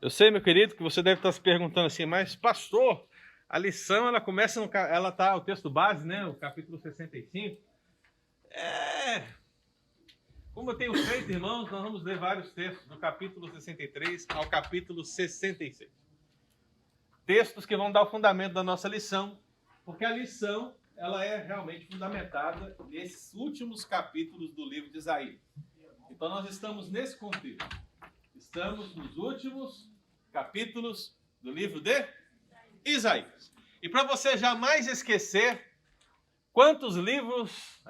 Eu sei, meu querido, que você deve estar se perguntando assim, mas pastor, a lição ela começa ela tá o texto base, né, o capítulo 65. Como eu tenho feito, irmãos, nós vamos ler vários textos do capítulo 63 ao capítulo 66. Textos que vão dar o fundamento da nossa lição, porque a lição ela é realmente fundamentada nesses últimos capítulos do livro de Isaías. Então nós estamos nesse contexto. Estamos nos últimos capítulos do livro de Isaías. E para você jamais esquecer, quantos livros,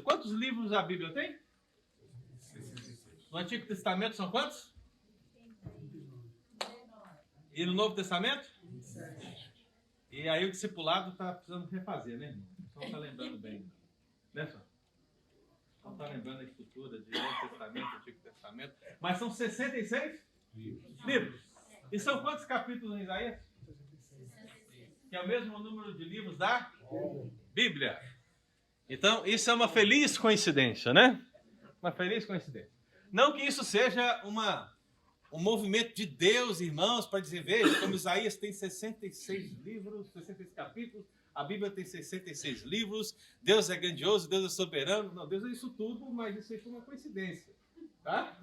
quantos livros a Bíblia tem? No Antigo Testamento são quantos? E no Novo Testamento? E aí o discipulado está precisando refazer, né, irmão? Não está lembrando bem. Né, só? Não está lembrando a estrutura de Novo Testamento, Antigo Testamento. Mas são 66 livros. E são quantos capítulos em Isaías? Que é o mesmo número de livros da Bíblia. Então, isso é uma feliz coincidência, né? Uma feliz coincidência. Não que isso seja um movimento de Deus, irmãos, para dizer, veja, como Isaías tem 66 livros, 66 capítulos, a Bíblia tem 66 livros, Deus é grandioso, Deus é soberano. Não, Deus é isso tudo, mas isso aí foi uma coincidência, tá?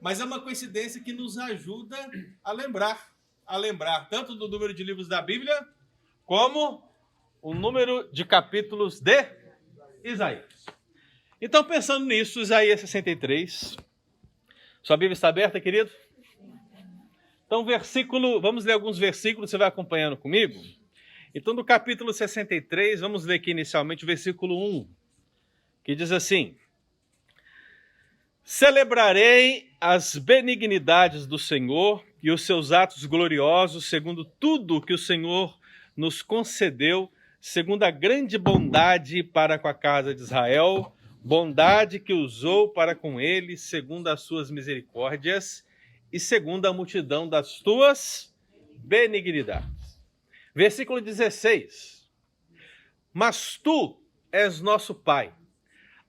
Mas é uma coincidência que nos ajuda a lembrar tanto do número de livros da Bíblia, como o número de capítulos de Isaías. Então, pensando nisso, Isaías 63. Sua Bíblia está aberta, querido? Então, vamos ler alguns versículos, você vai acompanhando comigo? Então, do capítulo 63, vamos ler aqui inicialmente o versículo 1, que diz assim: Celebrarei as benignidades do Senhor e os seus atos gloriosos, segundo tudo o que o Senhor nos concedeu, segundo a grande bondade para com a casa de Israel, bondade que usou para com ele, segundo as suas misericórdias e segundo a multidão das tuas benignidades. Versículo 16. Mas tu és nosso Pai.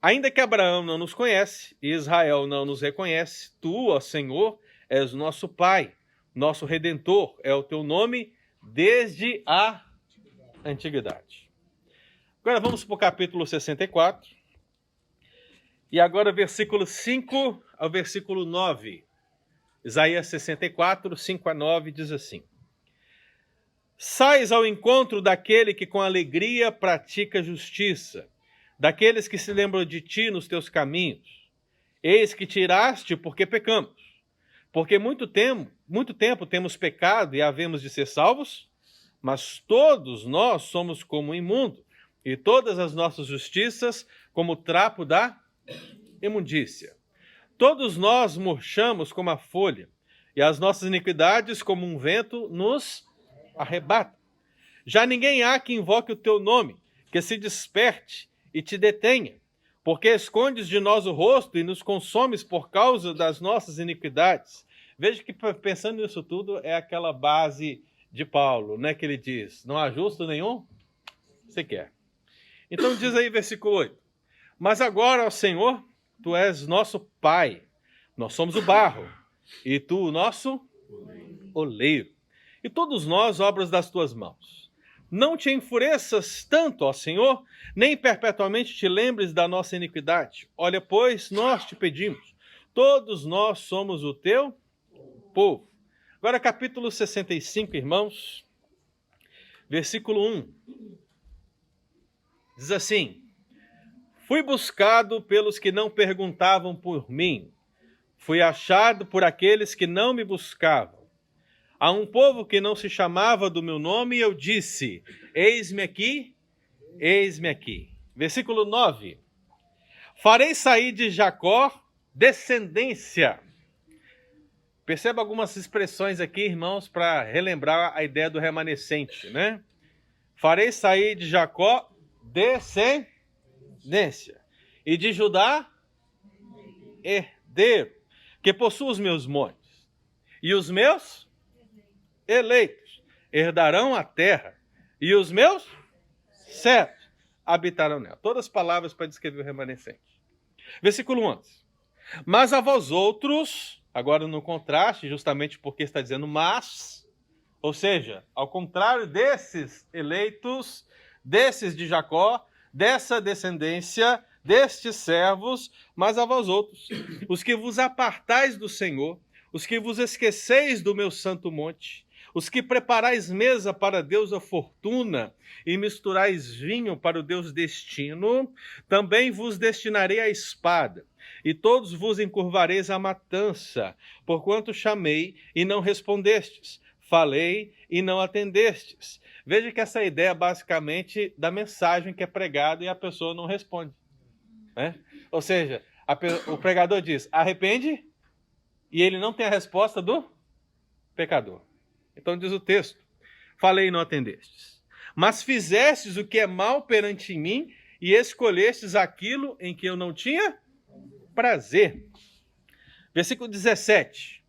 Ainda que Abraão não nos conhece e Israel não nos reconhece, tu, ó Senhor, és nosso Pai, nosso Redentor, é o teu nome desde a antiguidade. Agora vamos para o capítulo 64. E agora versículo 5 ao versículo 9. Isaías 64, 5 a 9 diz assim: Sais ao encontro daquele que com alegria pratica justiça, daqueles que se lembram de ti nos teus caminhos. Eis que tiraste porque pecamos. Porque muito tempo temos pecado e havemos de ser salvos, mas todos nós somos como imundo, e todas as nossas justiças como trapo da imundícia. Todos nós murchamos como a folha, e as nossas iniquidades como um vento nos arrebata. Já ninguém há que invoque o teu nome, que se desperte e te detenha, porque escondes de nós o rosto e nos consomes por causa das nossas iniquidades. Veja que pensando nisso tudo é aquela base de Paulo, né, que ele diz, não há justo nenhum sequer. Então diz aí versículo 8, mas agora, ó Senhor, tu és nosso Pai, nós somos o barro, e tu o nosso oleiro, e todos nós obras das tuas mãos. Não te enfureças tanto, ó Senhor, nem perpetuamente te lembres da nossa iniquidade. Olha, pois, nós te pedimos, todos nós somos o teu povo. Agora capítulo 65, irmãos, versículo 1, diz assim: Fui buscado pelos que não perguntavam por mim, fui achado por aqueles que não me buscavam. A um povo que não se chamava do meu nome, eu disse, eis-me aqui, eis-me aqui. Versículo 9. Farei sair de Jacó descendência. Perceba algumas expressões aqui, irmãos, para relembrar a ideia do remanescente, né? Farei sair de Jacó descendência. E de Judá, herdeiro, que possua os meus montes. E os meus eleitos herdarão a terra, e os meus servos habitarão nela. Todas as palavras para descrever o remanescente. Versículo 11. Mas a vós outros Agora, no contraste, justamente porque está dizendo mas, ou seja, ao contrário desses eleitos, desses de Jacó, dessa descendência, destes servos, mas a vós outros, os que vos apartais do Senhor, os que vos esqueceis do meu santo monte, os que preparais mesa para Deus a fortuna e misturais vinho para o Deus destino, também vos destinarei a espada, e todos vos encurvareis à matança, porquanto chamei e não respondestes, falei e não atendestes. Veja que essa ideia basicamente da mensagem que é pregada e a pessoa não responde. Né? Ou seja, o pregador diz, arrepende, e ele não tem a resposta do pecador. Então diz o texto, falei e não atendestes. Mas fizestes o que é mal perante mim e escolhestes aquilo em que eu não tinha prazer. Versículo 17.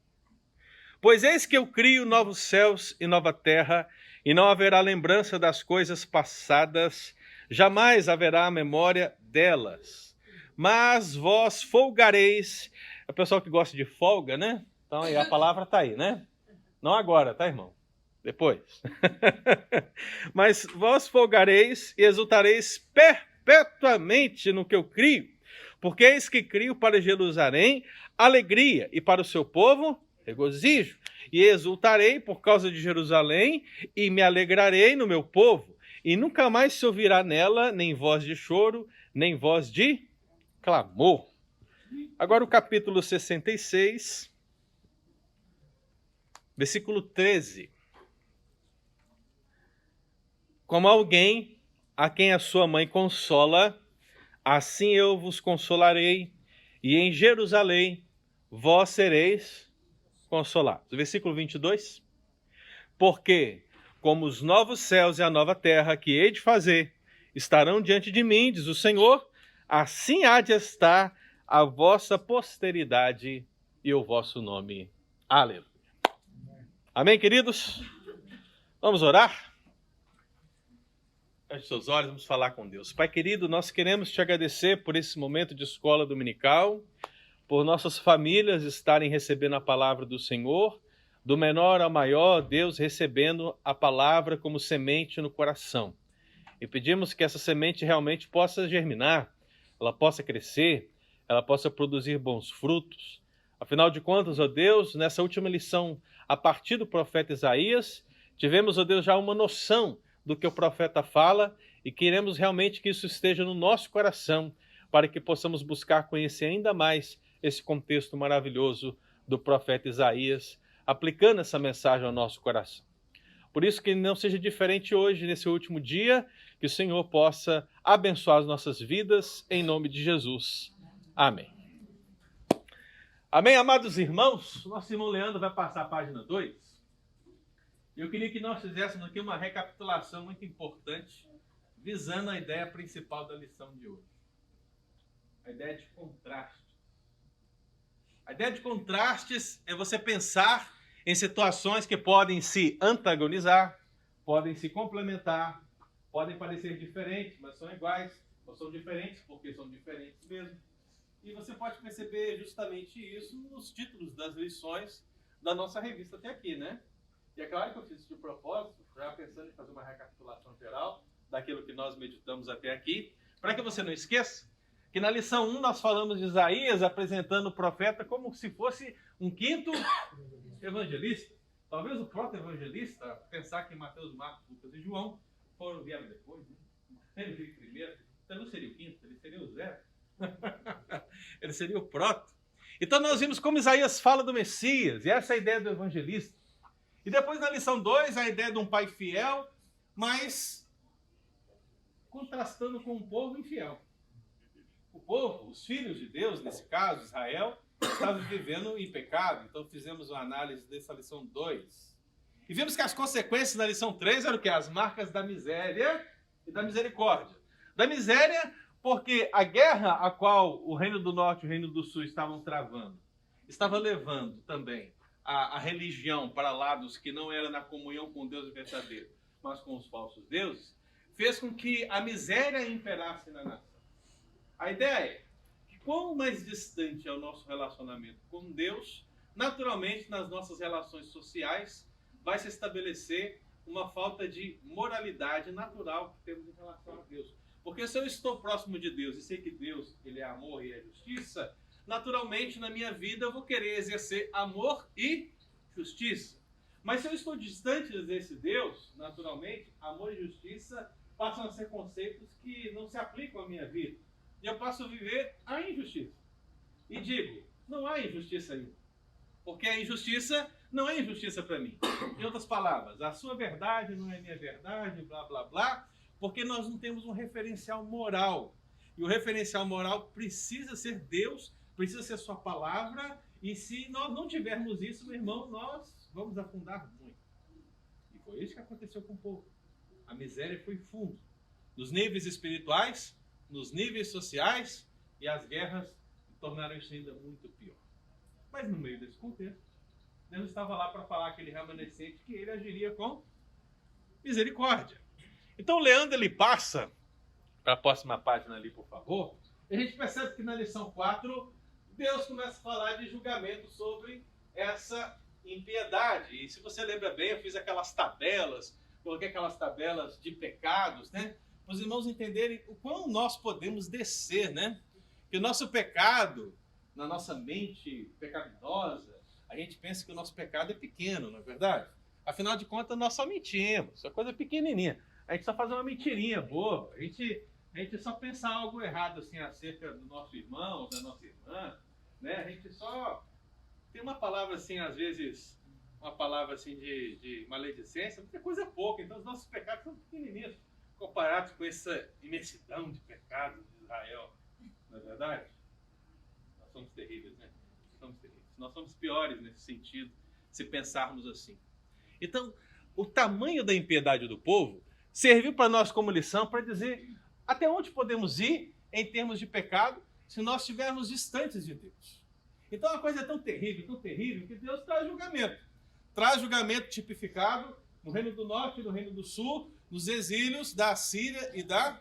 Pois eis que eu crio novos céus e nova terra, e não haverá lembrança das coisas passadas, jamais haverá memória delas. Mas vós folgareis. É o pessoal que gosta de folga, né? Então aí a palavra está aí, né? Não agora, tá, irmão? Depois. Mas vós folgareis e exultareis perpetuamente no que eu crio, porque eis que crio para Jerusalém alegria, e para o seu povo regozijo. E exultarei por causa de Jerusalém, e me alegrarei no meu povo, e nunca mais se ouvirá nela nem voz de choro, nem voz de clamor. Agora o capítulo 66, versículo 13. Como alguém a quem a sua mãe consola, assim eu vos consolarei, e em Jerusalém vós sereis consolados. Versículo 22. Porque, como os novos céus e a nova terra que hei de fazer estarão diante de mim, diz o Senhor, assim há de estar a vossa posteridade e o vosso nome. Aleluia. Amém, queridos? Vamos orar? Feche seus olhos, vamos falar com Deus. Pai querido, nós queremos te agradecer por esse momento de escola dominical, por nossas famílias estarem recebendo a palavra do Senhor, do menor ao maior, Deus recebendo a palavra como semente no coração. E pedimos que essa semente realmente possa germinar, ela possa crescer, ela possa produzir bons frutos. Afinal de contas, ó Deus, nessa última lição, a partir do profeta Isaías, tivemos, ó Deus, já uma noção do que o profeta fala e queremos realmente que isso esteja no nosso coração para que possamos buscar conhecer ainda mais esse contexto maravilhoso do profeta Isaías, aplicando essa mensagem ao nosso coração. Por isso que não seja diferente hoje, nesse último dia, que o Senhor possa abençoar as nossas vidas, em nome de Jesus. Amém. Amém, amados irmãos? Nosso irmão Leandro vai passar a página 2. Eu queria que nós fizéssemos aqui uma recapitulação muito importante, visando a ideia principal da lição de hoje. A ideia de contraste. A ideia de contrastes é você pensar em situações que podem se antagonizar, podem se complementar, podem parecer diferentes, mas são iguais, ou são diferentes porque são diferentes mesmo. E você pode perceber justamente isso nos títulos das lições da nossa revista até aqui, né? E é claro que eu fiz isso de propósito, já pensando em fazer uma recapitulação geral daquilo que nós meditamos até aqui, para que você não esqueça que na lição 1 nós falamos de Isaías apresentando o profeta como se fosse um quinto evangelista. Talvez o proto-evangelista, pensar que Mateus, Marcos, Lucas e João vieram depois, né? Ele veio primeiro, então não seria o quinto, ele seria o zero. Ele seria o proto. Então nós vimos como Isaías fala do Messias, e essa é a ideia do evangelista. E depois na lição 2, a ideia de um pai fiel, mas contrastando com um povo infiel. O povo, os filhos de Deus, nesse caso, Israel, estavam vivendo em pecado. Então fizemos uma análise dessa lição 2. E vimos que as consequências da lição 3 eram o quê? As marcas da miséria e da misericórdia. Da miséria, porque a guerra a qual o Reino do Norte e o Reino do Sul estavam travando, estava levando também a religião para lados que não era na comunhão com Deus verdadeiro, mas com os falsos deuses, fez com que a miséria imperasse na nação. A ideia é que quanto mais distante é o nosso relacionamento com Deus, naturalmente, nas nossas relações sociais, vai se estabelecer uma falta de moralidade natural que temos em relação a Deus. Porque se eu estou próximo de Deus e sei que Deus ele é amor e é justiça, naturalmente na minha vida eu vou querer exercer amor e justiça. Mas se eu estou distante desse Deus, naturalmente, amor e justiça passam a ser conceitos que não se aplicam à minha vida. E eu passo a viver a injustiça. E digo, não há injustiça ainda. Porque a injustiça não é injustiça para mim. Em outras palavras, a sua verdade não é minha verdade, blá, blá, blá, porque nós não temos um referencial moral. E o referencial moral precisa ser Deus, precisa ser sua palavra, e se nós não tivermos isso, meu irmão, nós vamos afundar muito. E foi isso que aconteceu com o povo. A miséria foi fundo. Nos níveis espirituais, nos níveis sociais, e as guerras tornaram isso ainda muito pior. Mas no meio desse contexto, Deus estava lá para falar aquele remanescente que ele agiria com misericórdia. Então Leandro ele passa para a próxima página ali, por favor. E a gente percebe que na lição 4, Deus começa a falar de julgamento sobre essa impiedade. E se você lembra bem, eu fiz aquelas tabelas, coloquei aquelas tabelas de pecados, né? Para os irmãos entenderem o quão nós podemos descer, né? Que o nosso pecado, na nossa mente pecaminosa, a gente pensa que o nosso pecado é pequeno, não é verdade? Afinal de contas, nós só mentimos, é coisa pequenininha. A gente só faz uma mentirinha boa, a gente só pensa algo errado assim, acerca do nosso irmão, da nossa irmã, né? A gente só tem uma palavra assim, às vezes, uma palavra assim de maledicência, muita coisa pouca, então os nossos pecados são pequenininhos, comparados com essa imensidão de pecados de Israel, não é verdade? Nós somos terríveis, né? Somos terríveis. Nós somos piores nesse sentido, se pensarmos assim. Então, o tamanho da impiedade do povo serviu para nós como lição para dizer até onde podemos ir em termos de pecado se nós estivermos distantes de Deus. Então, a coisa é tão terrível, que Deus traz julgamento. Traz julgamento tipificado no Reino do Norte e no Reino do Sul, nos exílios da Assíria e da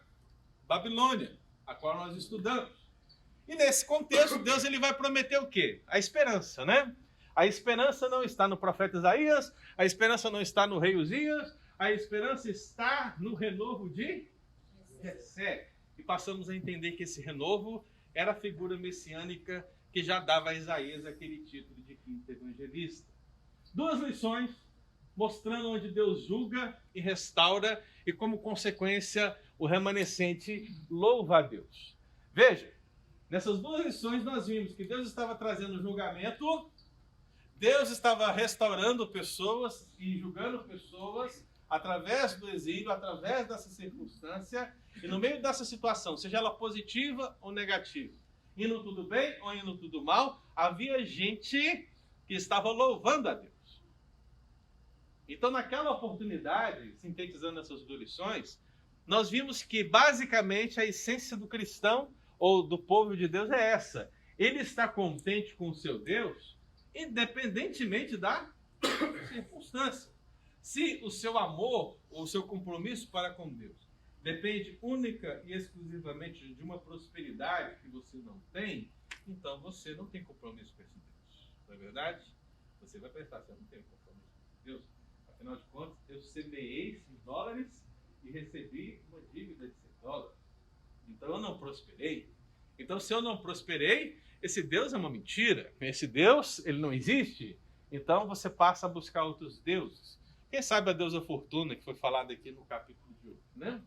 Babilônia, a qual nós estudamos. E nesse contexto, Deus ele vai prometer o quê? A esperança, né? A esperança não está no profeta Isaías, a esperança não está no rei Uzias, a esperança está no renovo de Jessé. E passamos a entender que esse renovo era a figura messiânica que já dava a Isaías aquele título de quinto evangelista. Duas lições mostrando onde Deus julga e restaura e como consequência o remanescente louva a Deus. Veja, nessas duas lições nós vimos que Deus estava trazendo julgamento, Deus estava restaurando pessoas e julgando pessoas através do exílio, através dessa circunstância, e no meio dessa situação, seja ela positiva ou negativa, indo tudo bem ou indo tudo mal, havia gente que estava louvando a Deus. Então, naquela oportunidade, sintetizando essas duas lições, nós vimos que, basicamente, a essência do cristão ou do povo de Deus é essa. Ele está contente com o seu Deus, independentemente da circunstância. Se o seu amor ou o seu compromisso para com Deus depende única e exclusivamente de uma prosperidade que você não tem, então você não tem compromisso com esse Deus. Não é verdade? Você vai pensar, você não tem compromisso com Deus. Afinal de contas, eu semeei $100 e recebi uma dívida de $100. Então eu não prosperei. Então se eu não prosperei, esse Deus é uma mentira. Esse Deus, ele não existe. Então você passa a buscar outros deuses. Quem sabe a deusa Fortuna, que foi falada aqui no capítulo de hoje, né?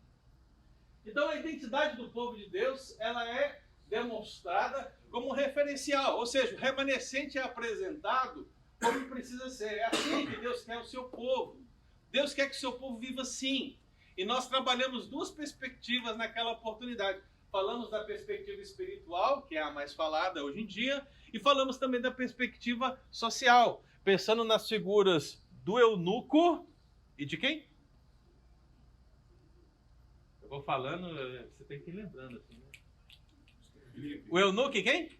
Então a identidade do povo de Deus, ela é demonstrada como um referencial. Ou seja, o remanescente é apresentado como precisa ser. É assim que Deus quer o seu povo. Deus quer que o seu povo viva assim. E nós trabalhamos duas perspectivas naquela oportunidade. Falamos da perspectiva espiritual, que é a mais falada hoje em dia, e falamos também da perspectiva social, pensando nas figuras do eunuco e de quem? Eu vou falando, você tem que ir lembrando assim, né? O eunuco e quem?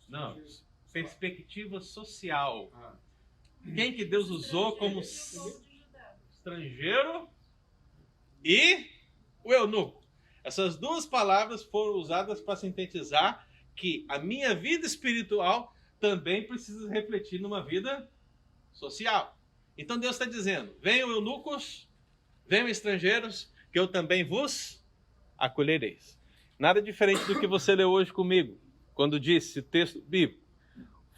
Não, perspectiva social. Quem que Deus usou como estrangeiro e o eunuco. Essas duas palavras foram usadas para sintetizar que a minha vida espiritual também precisa refletir numa vida social. Então Deus está dizendo, venham eunucos, venham estrangeiros, que eu também vos acolhereis. Nada diferente do que você leu hoje comigo, quando disse, texto bíblico,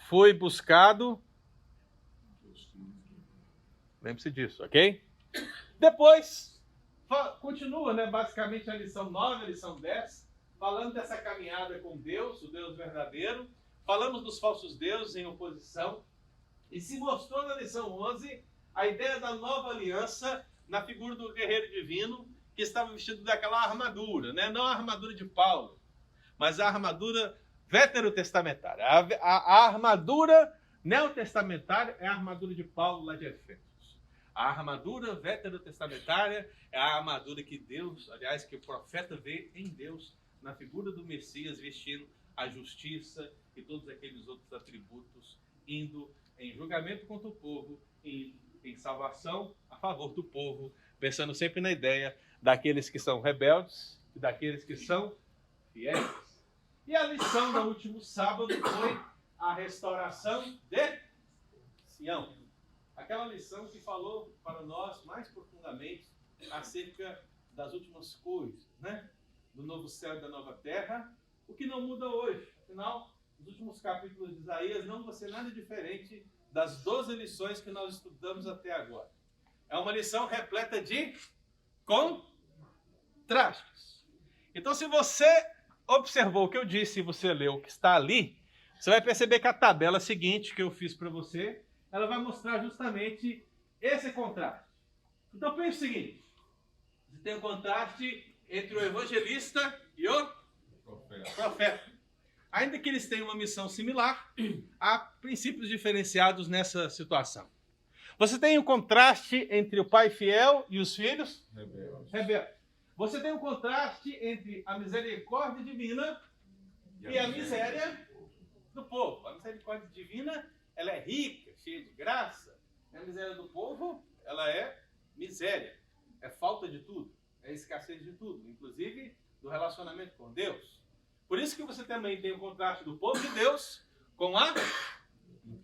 foi buscado, lembre-se disso, ok? Depois, continua, né, basicamente a lição 9, a lição 10, falando dessa caminhada com Deus, o Deus verdadeiro, falamos dos falsos deuses em oposição, e se mostrou na lição 11 a ideia da nova aliança na figura do guerreiro divino, que estava vestido daquela armadura, né? Não a armadura de Paulo, mas a armadura veterotestamentária. A armadura neotestamentária é a armadura de Paulo lá de Efésios. A armadura veterotestamentária é a armadura que Deus, aliás, que o profeta vê em Deus, na figura do Messias, vestindo a justiça e todos aqueles outros atributos, indo em julgamento contra o povo, indo em salvação a favor do povo, pensando sempre na ideia daqueles que são rebeldes e daqueles que são fiéis. E a lição do último sábado foi a restauração de Sião. Aquela lição que falou para nós mais profundamente acerca das últimas coisas, né? Do novo céu e da nova terra, o que não muda hoje. Afinal, os últimos capítulos de Isaías não vão ser nada diferente das 12 lições que nós estudamos até agora. É uma lição repleta de contrastes. Então, se você observou o que eu disse e você leu o que está ali, você vai perceber que a tabela seguinte que eu fiz para você, ela vai mostrar justamente esse contraste. Então, pense o seguinte. Você tem um contraste entre o evangelista e o profeta. Ainda que eles tenham uma missão similar, há princípios diferenciados nessa situação. Você tem um contraste entre o pai fiel e os filhos rebeldes. Você tem um contraste entre a misericórdia divina e a miséria do povo. A misericórdia divina, ela é rica, cheia de graça. A miséria do povo, ela é miséria. É falta de tudo. É escassez de tudo. Inclusive do relacionamento com Deus. Por isso que você também tem o contraste do povo de Deus com a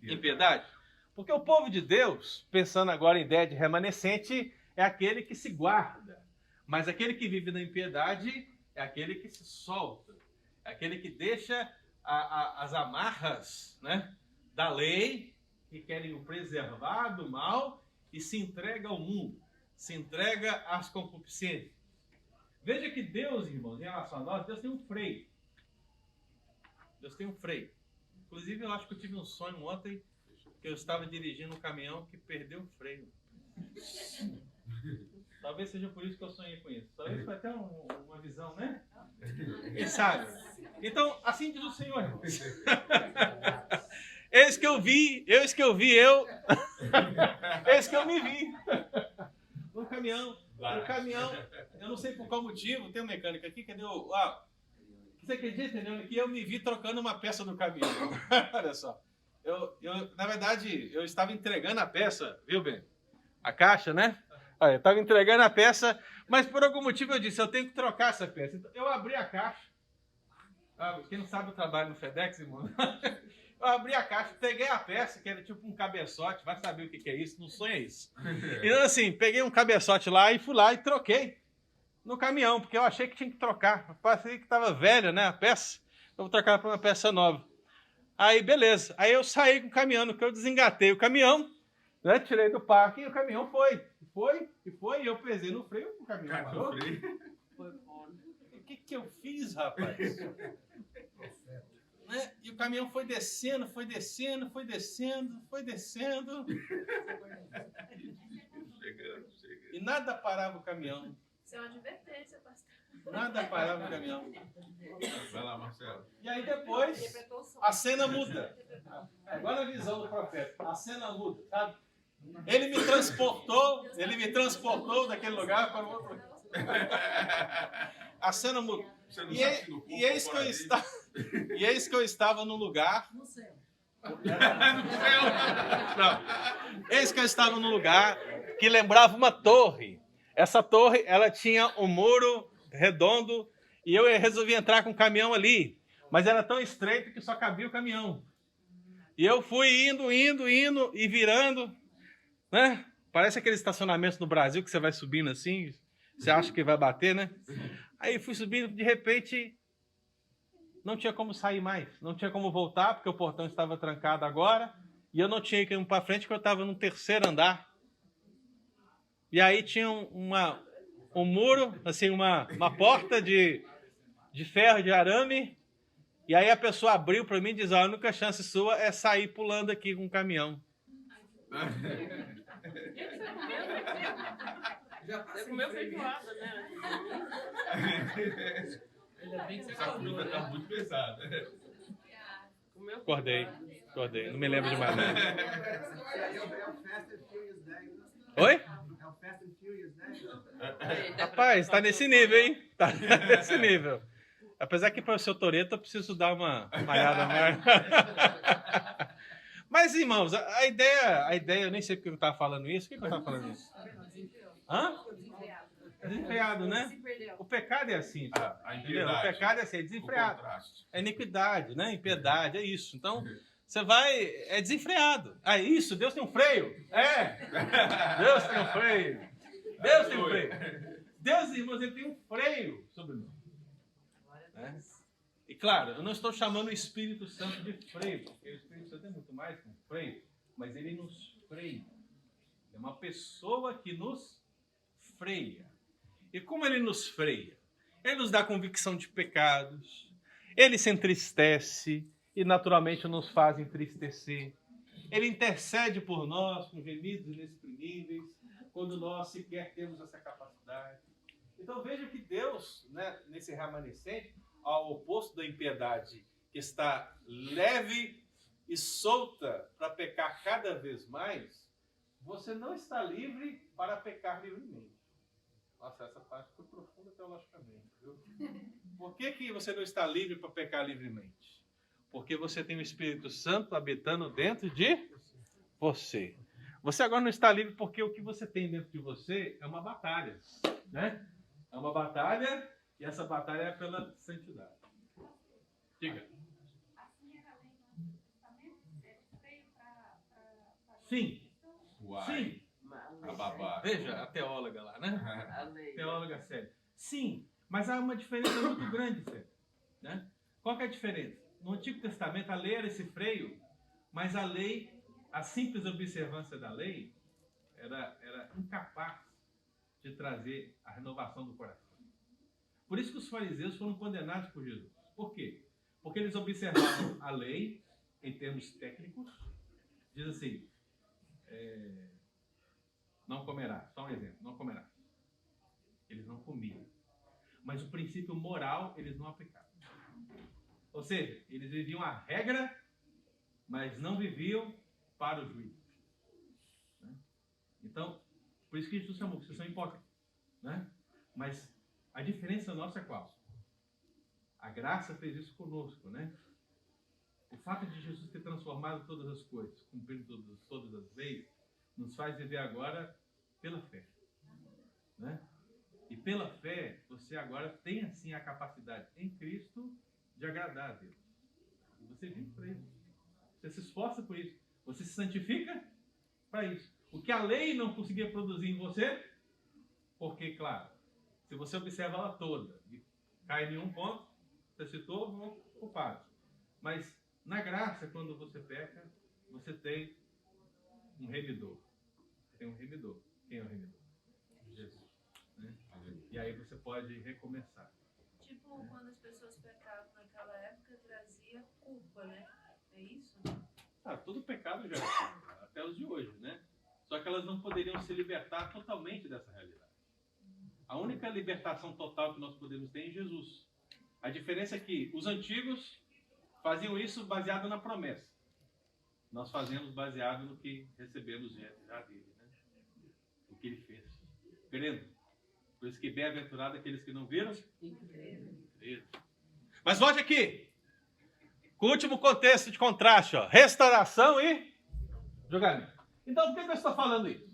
impiedade. Porque o povo de Deus, pensando agora em ideia de remanescente, é aquele que se guarda. Mas aquele que vive na impiedade é aquele que se solta. É aquele que deixa as amarras, né, da lei, que querem o preservar do mal, e se entrega ao mundo. Se entrega às concupiscências. Veja que Deus, irmãos, em relação a nós, Deus tem um freio. Deus tem um freio. Inclusive, eu acho que eu tive um sonho ontem que eu estava dirigindo um caminhão que perdeu o freio. Talvez seja por isso que eu sonhei com isso. Talvez foi até uma visão, né? Quem sabe? Então, assim diz o Senhor, irmãos. Eis que eu vi, eis que eu me vi. No caminhão, eu não sei por qual motivo, tem um mecânico aqui, cadê o... Você acredita, entendeu? Que eu me vi trocando uma peça do caminhão. Olha só. Na verdade, eu estava entregando a peça, viu, Ben? A caixa, né? Eu estava entregando a peça, mas por algum motivo eu disse, eu tenho que trocar essa peça. Então, eu abri a caixa. Quem não sabe, eu trabalho no FedEx, irmão. Eu abri a caixa, peguei a peça, que era tipo um cabeçote, vai saber o que é isso, não sonha isso. Então, assim, peguei um cabeçote lá e fui lá e troquei no caminhão, porque eu achei que tinha que trocar. Parecia que estava velha, né, a peça. Eu vou trocar para uma peça nova. Aí, beleza. Aí eu saí com o caminhão, que eu desengatei o caminhão, né, tirei do parque e o caminhão foi. E eu pesei no freio, o caminhão parou. O que eu fiz, rapaz? Né? E o caminhão foi descendo. Chegando. E nada parava o caminhão. Isso é uma advertência, pastor. Nada parava o caminhão. Vai lá, Marcelo. E aí depois, a cena muda. Agora a visão do profeta. A cena muda, sabe? Ele me transportou daquele lugar para o outro lugar. A cena muda. E eis que eu estava no lugar. No céu. Não. Eis que eu estava num lugar que lembrava uma torre. Essa torre, ela tinha um muro redondo e eu resolvi entrar com o caminhão ali. Mas era tão estreito que só cabia o caminhão. E eu fui indo e virando, né? Parece aquele estacionamento no Brasil que você vai subindo assim, você acha que vai bater, né? Aí fui subindo, de repente, não tinha como sair mais, não tinha como voltar, porque o portão estava trancado agora, e eu não tinha que ir para frente, porque eu estava no 3º andar. E aí tinha um muro, assim, uma porta de ferro, de arame, e aí a pessoa abriu para mim e disse, a única chance sua é sair pulando aqui com o caminhão. Você comeu feijoada, né? Ainda bem que você Essa fruta tá muito pesada. Acordei. Não me lembro de mais nada. É o Fast and Furious 10. Oi? É o Fast and Furious 10. Rapaz, tá nesse nível, hein? Tá nesse nível. Apesar que para o seu Toretto eu preciso dar uma malhada mais. Mas, irmãos, a ideia, eu nem sei porque eu estava falando isso. Por que eu estava falando isso? Hã? Desenfreado, né? O pecado é assim. A Entendeu? O pecado é assim, é desenfreado. contraste. É iniquidade, né? Impiedade, é isso. Então, você vai... É desenfreado. Ah, isso, Deus tem um freio. Deus tem um freio. Deus tem um freio. Deus, irmãos, ele tem um freio sobre nós. Né? E claro, eu não estou chamando o Espírito Santo de freio, porque o Espírito Santo é muito mais que um freio, mas ele nos freia. É uma pessoa que nos freia. E como ele nos freia? Ele nos dá convicção de pecados, ele se entristece e naturalmente nos faz entristecer. Ele intercede por nós com gemidos inexprimíveis, quando nós sequer temos essa capacidade. Então veja que Deus, né, nesse remanescente, ao oposto da impiedade, que está leve e solta para pecar cada vez mais, você não está livre para pecar livremente. Nossa, essa parte foi profunda teologicamente, viu? Por que você não está livre para pecar livremente? Porque você tem o Espírito Santo habitando dentro de você. Você agora não está livre porque o que você tem dentro de você é uma batalha, né? É uma batalha, e essa batalha é pela santidade. Diga. Sim. Uai. Sim. A babá. Veja a teóloga lá, né? A lei. Teóloga séria. Sim, mas há uma diferença muito grande, sério. Né? Qual que é a diferença? No Antigo Testamento, a lei era esse freio, mas a lei, a simples observância da lei, era incapaz de trazer a renovação do coração. Por isso que os fariseus foram condenados por Jesus. Por quê? Porque eles observavam a lei, em termos técnicos, diz assim, não comerá, só um exemplo, não comerá. Eles não comiam. Mas o princípio moral, eles não aplicavam. Ou seja, eles viviam a regra, mas não viviam para o juízo. Né? Então, por isso que Jesus chamou, vocês são hipócritas. Né? Mas a diferença nossa é qual? A graça fez isso conosco, né? O fato de Jesus ter transformado todas as coisas, cumprindo todas as leis, nos faz viver agora pela fé. Né? E pela fé, você agora tem assim a capacidade em Cristo de agradar a Deus. E você vive para isso. Você se esforça por isso. Você se santifica para isso. O que a lei não conseguia produzir em você, porque, claro, se você observa ela toda e cai em um ponto, você se torna culpado. Mas na graça, quando você peca, você tem um remidor. Você tem um remidor. Quem é o remidor? Jesus. Né? E aí você pode recomeçar. Tipo, quando as pessoas pecavam naquela época, trazia culpa, né? É isso? Todo pecado já é culpa, até os de hoje, né? Só que elas não poderiam se libertar totalmente dessa realidade. A única libertação total que nós podemos ter é em Jesus. A diferença é que os antigos faziam isso baseado na promessa. Nós fazemos baseado no que recebemos já dele, né? O que ele fez. Crendo. Por isso que bem-aventurado aqueles que não viram. Creram. Mas volte aqui. Com o último contexto de contraste, ó. Restauração e julgamento. Então, por que eu estou falando isso?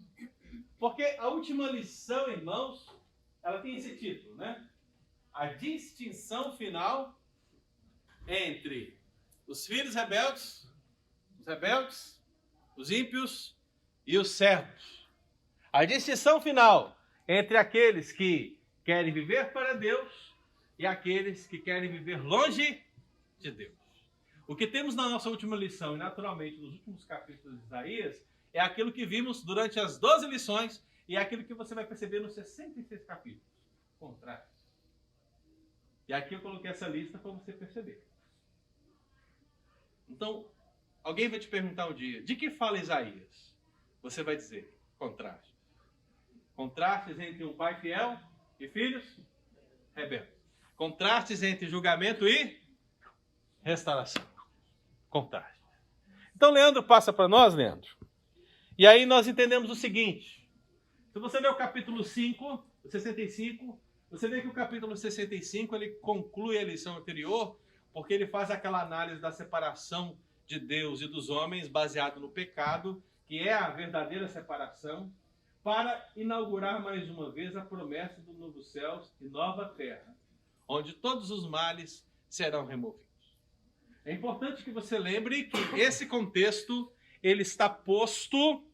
Porque a última lição, irmãos, ela tem esse título, né? A distinção final entre os filhos rebeldes os rebeldes, os ímpios e os servos. A distinção final entre aqueles que querem viver para Deus e aqueles que querem viver longe de Deus. O que temos na nossa última lição e naturalmente nos últimos capítulos de Isaías é aquilo que vimos durante as 12 lições e é aquilo que você vai perceber nos 66 capítulos. Contrário. E aqui eu coloquei essa lista para você perceber. Então, alguém vai te perguntar um dia, de que fala Isaías? Você vai dizer, contraste. Contrastes entre um pai fiel e filhos rebeldes. Contrastes entre julgamento e restauração. Contrastes. Então, Leandro passa para nós, Leandro. E aí nós entendemos o seguinte. Se você ler o capítulo 5, 65, você vê que o capítulo 65 ele conclui a lição anterior, porque ele faz aquela análise da separação de Deus e dos homens baseado no pecado, que é a verdadeira separação, para inaugurar mais uma vez a promessa do novo céus e nova terra, onde todos os males serão removidos. É importante que você lembre que esse contexto ele está posto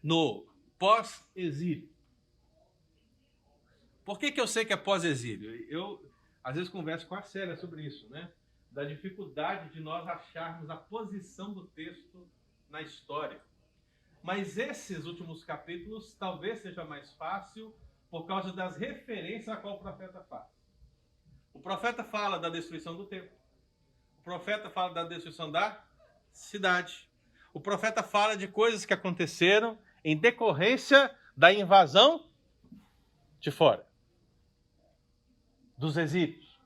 no pós-exílio. Por que eu sei que é pós-exílio? Eu, às vezes, converso com a Célia sobre isso, né? Da dificuldade de nós acharmos a posição do texto na história. Mas esses últimos capítulos talvez seja mais fácil por causa das referências a qual o profeta faz. O profeta fala da destruição do templo. O profeta fala da destruição da cidade. O profeta fala de coisas que aconteceram em decorrência da invasão de fora, dos exílios.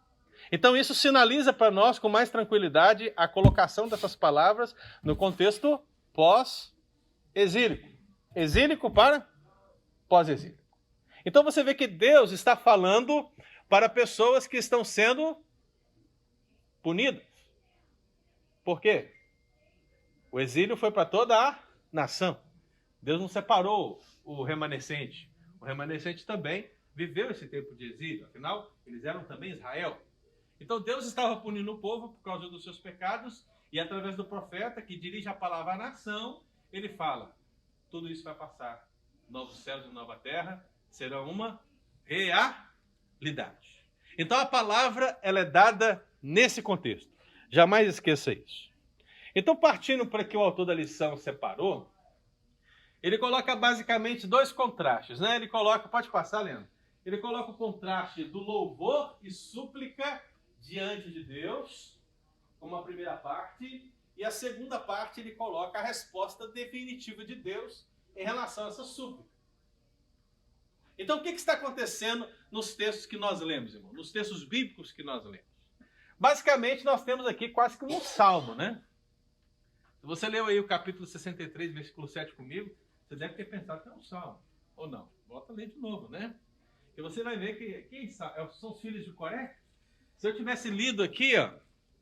Então isso sinaliza para nós com mais tranquilidade a colocação dessas palavras no contexto pós-exílico. Exílico para pós-exílico. Então você vê que Deus está falando para pessoas que estão sendo punidas. Por quê? O exílio foi para toda a nação. Deus não separou o remanescente. O remanescente também viveu esse tempo de exílio. Afinal, eles eram também Israel. Então Deus estava punindo o povo por causa dos seus pecados e através do profeta que dirige a palavra à nação, ele fala, tudo isso vai passar. Novos céus e nova terra serão uma realidade. Então a palavra ela é dada nesse contexto. Jamais esqueça isso. Então, partindo para que o autor da lição separou, ele coloca basicamente dois contrastes, né? Ele coloca, pode passar, Leandro? Ele coloca o contraste do louvor e súplica diante de Deus, como a primeira parte, e a segunda parte ele coloca a resposta definitiva de Deus em relação a essa súplica. Então, o que está acontecendo nos textos que nós lemos, irmão? Nos textos bíblicos que nós lemos? Basicamente, nós temos aqui quase que um salmo, né? Se você leu aí o capítulo 63, versículo 7 comigo, você deve ter pensado que é um salmo, ou não? Volta a ler de novo, né? E você vai ver que são os filhos de Coré. Se eu tivesse lido aqui, ó,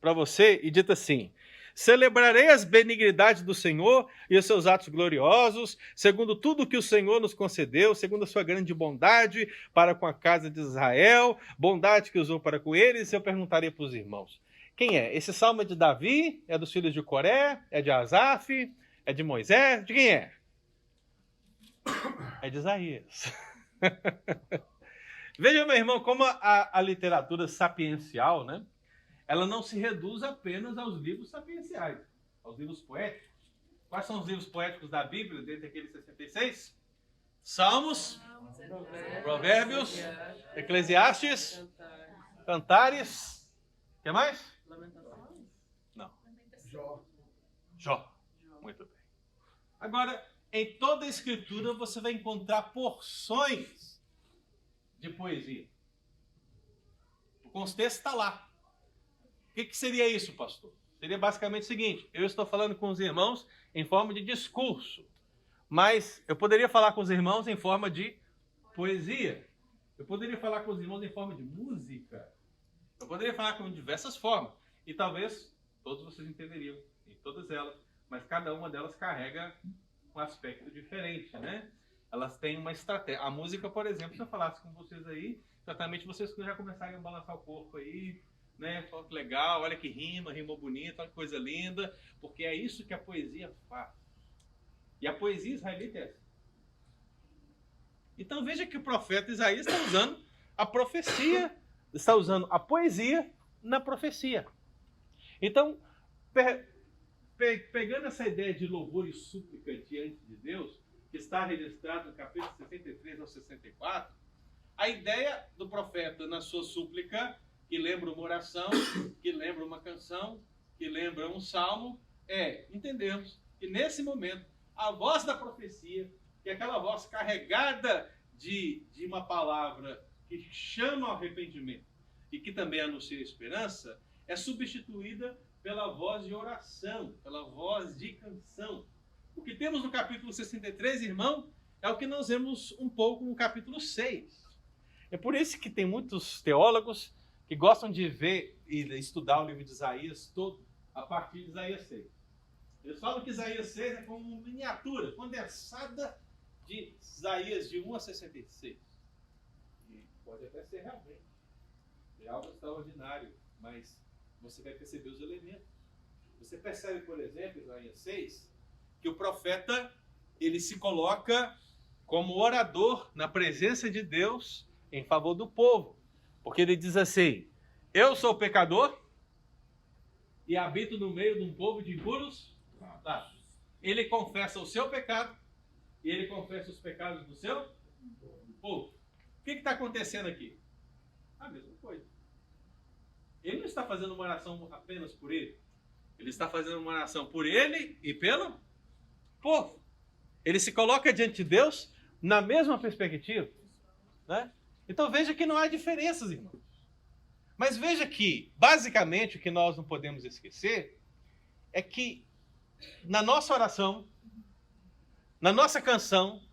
para você e dito assim: celebrarei as benignidades do Senhor e os seus atos gloriosos, segundo tudo que o Senhor nos concedeu, segundo a sua grande bondade para com a casa de Israel, bondade que usou para com eles, eu perguntaria para os irmãos. Quem é? Esse salmo é de Davi? É dos filhos de Coré? É de Asaf? É de Moisés? De quem é? É de Isaías. Veja, meu irmão, como a literatura sapiencial, né? Ela não se reduz apenas aos livros sapienciais, aos livros poéticos. Quais são os livros poéticos da Bíblia, dentre aqueles 66? Salmos, Provérbios, Eclesiastes, Cantares. O que mais? Lamentações? Não. Jó. Jó. Muito bem. Agora, em toda a Escritura você vai encontrar porções de poesia. O contexto está lá. O que seria isso, pastor? Seria basicamente o seguinte: eu estou falando com os irmãos em forma de discurso, mas eu poderia falar com os irmãos em forma de poesia. Eu poderia falar com os irmãos em forma de música. Eu poderia falar com diversas formas. E talvez todos vocês entenderiam em todas elas, mas cada uma delas carrega um aspecto diferente, né? Elas têm uma estratégia. A música, por exemplo, se eu falasse com vocês aí, certamente vocês já começarem a balançar o corpo aí, né? Fala que legal, olha que rimou bonito, olha que coisa linda, porque é isso que a poesia faz. E a poesia israelita é essa. Então veja que o profeta Isaías está usando a profecia, está usando a poesia na profecia. Então, pegando essa ideia de louvor e súplica diante de Deus, que está registrado no capítulo 63 ao 64, a ideia do profeta na sua súplica, que lembra uma oração, que lembra uma canção, que lembra um salmo, é entendermos que nesse momento a voz da profecia, que é aquela voz carregada de uma palavra que chama ao arrependimento e que também anuncia esperança, é substituída pela voz de oração, pela voz de canção. O que temos no capítulo 63, irmão, é o que nós vemos um pouco no capítulo 6. É por isso que tem muitos teólogos que gostam de ver e estudar o livro de Isaías todo a partir de Isaías 6. Eles falam que Isaías 6 é como uma miniatura condensada de Isaías de 1 a 66. E pode até ser realmente. É algo extraordinário, mas você vai perceber os elementos. Você percebe, por exemplo, em Isaías 6, que o profeta ele se coloca como orador na presença de Deus em favor do povo. Porque ele diz assim: eu sou pecador e habito no meio de um povo de impuros. Ele confessa o seu pecado e ele confessa os pecados do seu povo. O que está acontecendo aqui? A mesma coisa. Ele não está fazendo uma oração apenas por ele. Ele está fazendo uma oração por ele e pelo povo. Ele se coloca diante de Deus na mesma perspectiva, né? Então veja que não há diferenças, irmãos. Mas veja que, basicamente, o que nós não podemos esquecer é que na nossa oração, na nossa canção,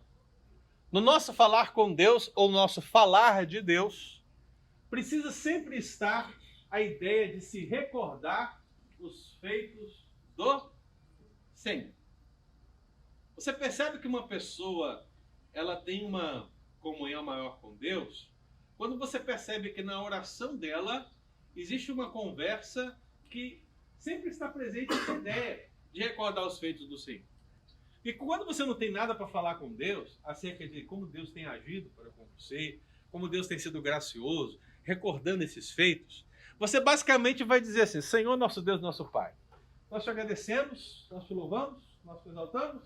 no nosso falar com Deus ou no nosso falar de Deus, precisa sempre estar a ideia de se recordar os feitos do Senhor. Você percebe que uma pessoa ela tem uma comunhão maior com Deus quando você percebe que na oração dela existe uma conversa que sempre está presente essa ideia de recordar os feitos do Senhor. E quando você não tem nada para falar com Deus acerca de como Deus tem agido para com você, como Deus tem sido gracioso, recordando esses feitos, você basicamente vai dizer assim: Senhor, nosso Deus, nosso Pai, nós te agradecemos, nós te louvamos, nós te exaltamos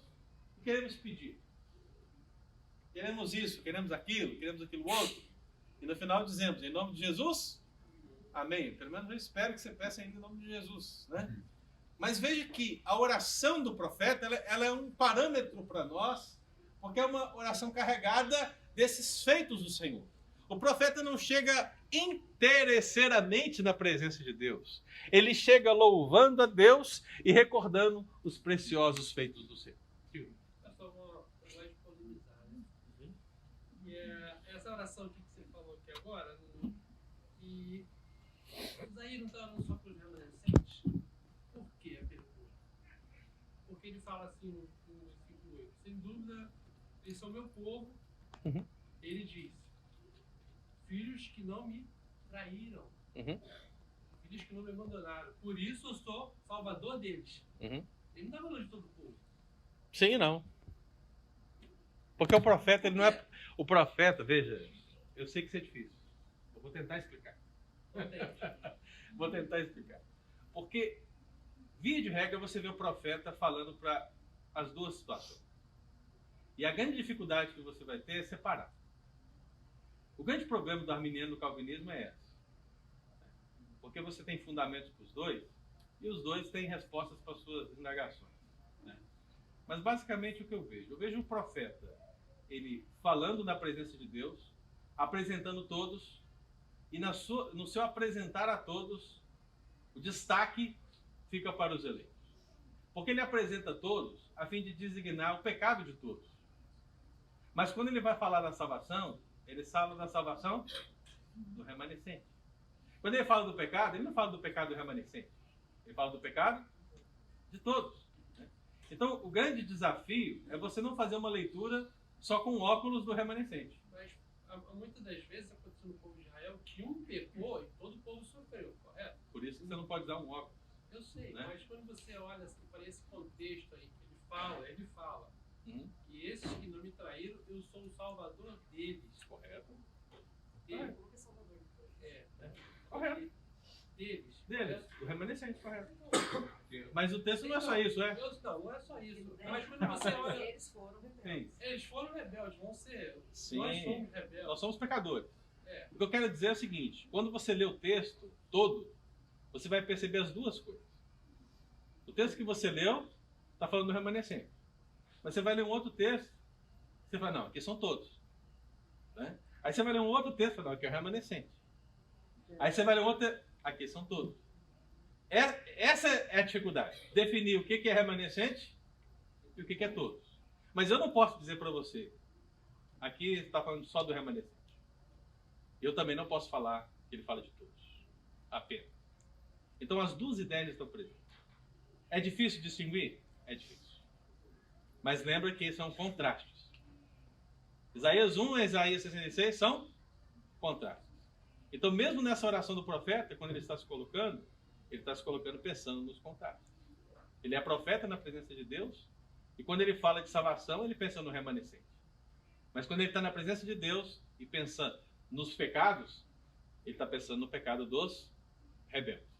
e queremos pedir. Queremos isso, queremos aquilo outro. E no final dizemos, em nome de Jesus, amém. Pelo menos eu espero que você peça ainda em nome de Jesus, né? Mas veja que a oração do profeta, ela é um parâmetro para nós, porque é uma oração carregada desses feitos do Senhor. O profeta não chega interesseiramente na presença de Deus. Ele chega louvando a Deus e recordando os preciosos feitos do Senhor. Eu só vou polemizar, né? E essa oração aqui que você falou aqui agora, e Isaías não está orando só para os remanescentes. Por que a pergunta? Porque ele fala assim no versículo 8: sem dúvida, eles são meu povo. Ele diz: filhos que não me traíram, filhos que não me abandonaram, por isso eu sou salvador deles. Ele não está falando de todo o povo. Sim, não. Porque o profeta, ele não é... O profeta, veja, eu sei que isso é difícil. Eu vou tentar explicar. Vou tentar explicar. Porque, via de regra, você vê o profeta falando para as duas situações. E a grande dificuldade que você vai ter é separar. O grande problema do arminiano e do calvinismo é essa. Porque você tem fundamentos para os dois, e os dois têm respostas para as suas indagações, né? Mas basicamente o que eu vejo um profeta, ele falando na presença de Deus, apresentando todos, e no seu apresentar a todos, o destaque fica para os eleitos. Porque ele apresenta todos a fim de designar o pecado de todos. Mas quando ele vai falar da salvação, ele fala da salvação do remanescente. Quando ele fala do pecado, ele não fala do pecado do remanescente. Ele fala do pecado de todos, né? Então, o grande desafio é você não fazer uma leitura só com óculos do remanescente. Mas muitas das vezes aconteceu no povo de Israel que um pecou e todo o povo sofreu, correto? Por isso que você não pode usar um óculos. Eu sei, Né? mas quando você olha assim, para esse contexto aí que ele fala Uhum. que esses que não me traíram, eu sou o salvador deles. Correto. Deles. Correto. Deles. Deles. O remanescente, correto. Mas o texto não é só isso, é? Não é só isso. Mas quando você olha, Eles foram rebeldes. Sim. eles foram rebeldes, vão ser. Sim. Nós somos rebeldes. Nós somos pecadores. É. O que eu quero dizer é o seguinte: quando você lê o texto todo, você vai perceber as duas coisas. O texto que você leu está falando do remanescente. Mas você vai ler um outro texto, você fala, não, aqui são todos. Né? Aí você vai ler um outro texto, fala, não, aqui é o remanescente. Aí você vai ler um outro texto, aqui são todos. Essa é a dificuldade. Definir o que é remanescente e o que é todos. Mas eu não posso dizer para você, aqui está falando só do remanescente. Eu também não posso falar que ele fala de todos. Apenas. Então as duas ideias estão presentes. É difícil distinguir? É difícil. Mas lembra que são contrastes. Isaías 1 e Isaías 66 são contrastes. Então mesmo nessa oração do profeta, quando ele está se colocando pensando nos contrastes. Ele é profeta na presença de Deus, e quando ele fala de salvação, ele pensa no remanescente. Mas quando ele está na presença de Deus e pensa nos pecados, ele está pensando no pecado dos rebeldes.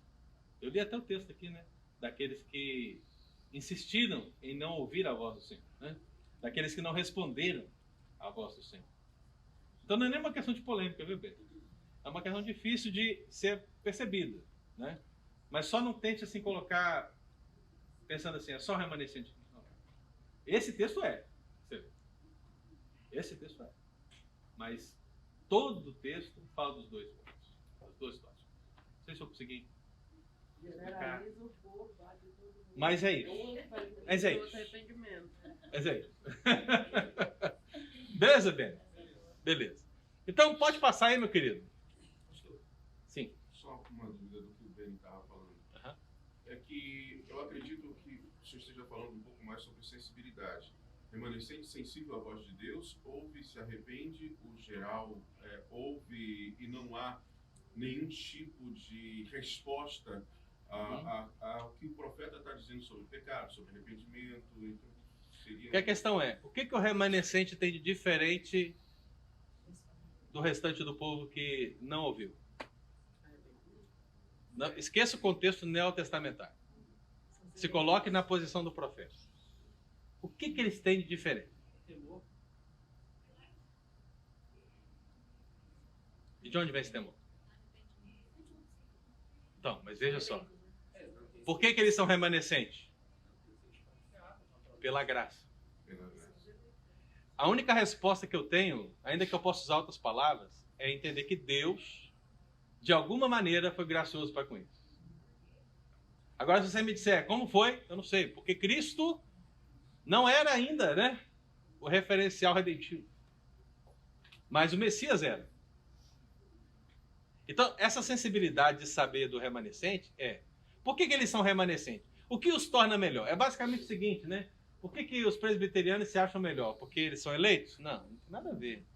Eu li até o texto aqui, né? Daqueles que insistiram em não ouvir a voz do Senhor, né? Daqueles que não responderam à voz do Senhor. Então não é nem uma questão de polêmica, viu, Pedro? É uma questão difícil de ser percebida, né? Mas só não tente assim colocar pensando assim, é só remanescente. Não. Esse texto é. Esse texto é. Mas todo o texto fala dos dois pontos, das duas situações. Não sei se eu consegui. Generaliza o povo, bate todo mundo. Mas é isso. Mas é isso. Mas é isso. Beleza, Ben? Beleza. Então pode passar aí, meu querido. Sim. Só uma dúvida do que o Ben estava falando. Uhum. É que eu acredito que o senhor esteja falando um pouco mais sobre sensibilidade. Remanescente sensível à voz de Deus, ouve, se arrepende, o geral ouve e não há nenhum tipo de resposta ao que o profeta está dizendo sobre pecado, sobre arrependimento. Então, seria... Porque a questão é, o que o remanescente tem de diferente do restante do povo que não ouviu? Não, esqueça o contexto neotestamentário. Se coloque na posição do profeta. O que eles têm de diferente? Temor. E de onde vem esse temor? Então, mas veja só. Por que eles são remanescentes? Pela graça. A única resposta que eu tenho, ainda que eu possa usar outras palavras, é entender que Deus, de alguma maneira, foi gracioso para com eles. Agora, se você me disser como foi, eu não sei. Porque Cristo não era ainda, né, o referencial redentivo. Mas o Messias era. Então, essa sensibilidade de saber do remanescente é... Por que eles são remanescentes? O que os torna melhor? É basicamente o seguinte, né? Por que os presbiterianos se acham melhor? Porque eles são eleitos? Não, não tem nada a ver.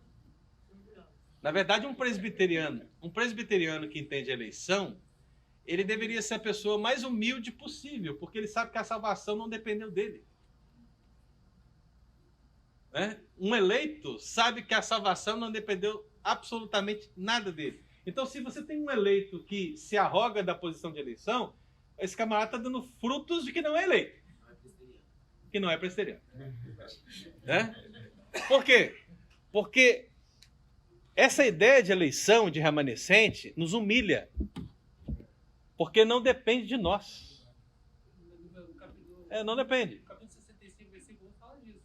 Na verdade, um presbiteriano que entende a eleição, ele deveria ser a pessoa mais humilde possível, porque ele sabe que a salvação não dependeu dele. Né? Um eleito sabe que a salvação não dependeu absolutamente nada dele. Então, se você tem um eleito que se arroga da posição de eleição, esse camarada está dando frutos de que não é eleito. Que não é presbiteriano. Né? Por quê? Porque essa ideia de eleição, de remanescente, nos humilha. Porque não depende de nós. Não depende. O capítulo 65, versículo 1 fala disso.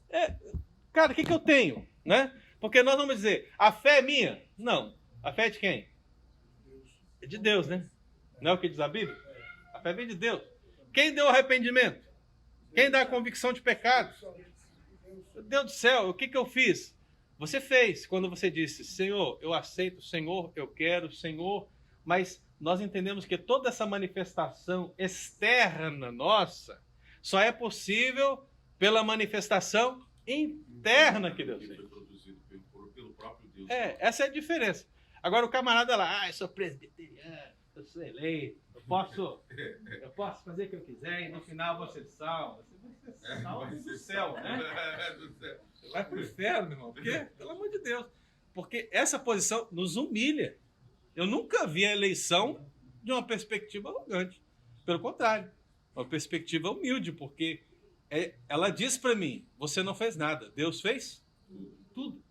Cara, o que eu tenho? Né? Porque nós vamos dizer, a fé é minha? Não. A fé é de quem? É de Deus, né? Não é o que diz a Bíblia? A fé vem de Deus. Quem deu arrependimento? Quem dá a convicção de pecado? Meu Deus do céu, o que eu fiz? Você fez quando você disse, Senhor, eu aceito, Senhor, eu quero, Senhor, mas nós entendemos que toda essa manifestação externa nossa só é possível pela manifestação interna que Deus fez. Foi produzido pelo próprio Deus. Essa é a diferença. Agora o camarada lá, eu sou presbiteriano, eu sou eleito, eu eu posso fazer o que eu quiser e no final você salva. Você vai ser salvo do céu, né? Vai pro inferno, meu irmão. Por quê? Pelo amor de Deus. Porque essa posição nos humilha. Eu nunca vi a eleição de uma perspectiva arrogante. Pelo contrário, uma perspectiva humilde, porque ela diz para mim, você não fez nada, Deus fez tudo.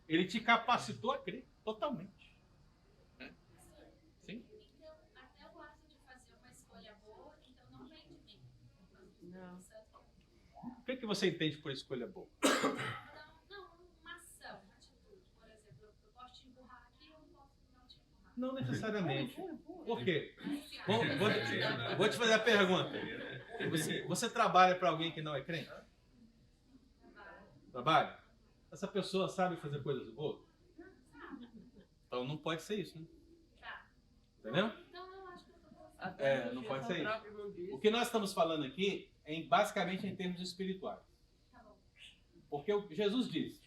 Ele te capacitou a crer totalmente. Sim? Então, até o ato de fazer uma escolha boa, então não vem de mim. Não. O que você entende por escolha boa? Não, uma ação, uma atitude. Por exemplo, eu posso te empurrar aqui ou eu posso não te empurrar. Não necessariamente. Por quê? Vou te fazer a pergunta. Você trabalha para alguém que não é crente? Trabalha? Essa pessoa sabe fazer coisas boas? Então não pode ser isso, né? Entendeu? Então eu acho que eu tô Não pode ser isso. O que nós estamos falando aqui é basicamente em termos espirituais. Porque Jesus diz,